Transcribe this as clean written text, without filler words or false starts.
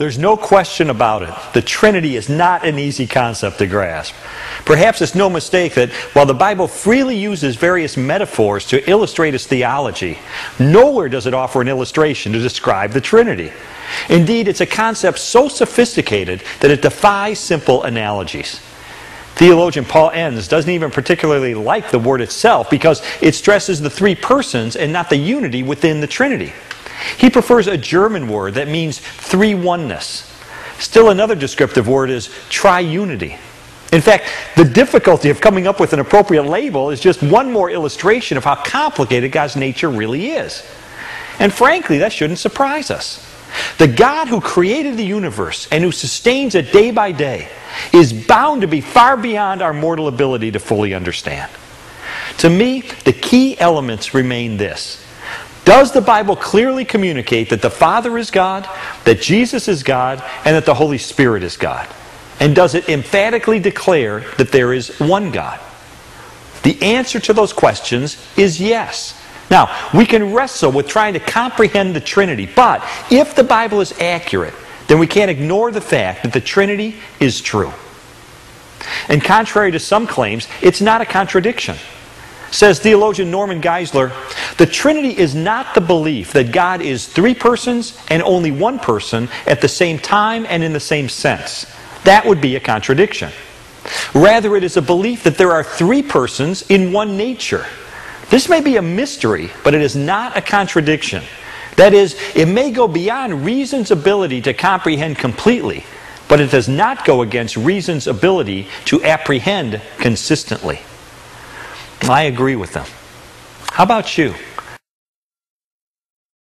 There's no question about it. The Trinity is not an easy concept to grasp. Perhaps it's no mistake that while the Bible freely uses various metaphors to illustrate its theology, nowhere does it offer an illustration to describe the Trinity. Indeed, it's a concept so sophisticated that it defies simple analogies. Theologian Paul Enns doesn't even particularly like the word itself because it stresses the three persons and not the unity within the Trinity. He prefers a German word that means three-oneness. Still another descriptive word is triunity. In fact, the difficulty of coming up with an appropriate label is just one more illustration of how complicated God's nature really is. And frankly, that shouldn't surprise us. The God who created the universe and who sustains it day by day is bound to be far beyond our mortal ability to fully understand. To me, the key elements remain this. Does the Bible clearly communicate that the Father is God, that Jesus is God, and that the Holy Spirit is God? And does it emphatically declare that there is one God? The answer to those questions is yes. Now, we can wrestle with trying to comprehend the Trinity, but if the Bible is accurate, then we can't ignore the fact that the Trinity is true. And contrary to some claims, it's not a contradiction. Says theologian Norman Geisler, the Trinity is not the belief that God is three persons and only one person at the same time and in the same sense. That would be a contradiction. Rather, it is a belief that there are three persons in one nature. This may be a mystery, but it is not a contradiction. That is, it may go beyond reason's ability to comprehend completely, but it does not go against reason's ability to apprehend consistently. I agree with them. How about you?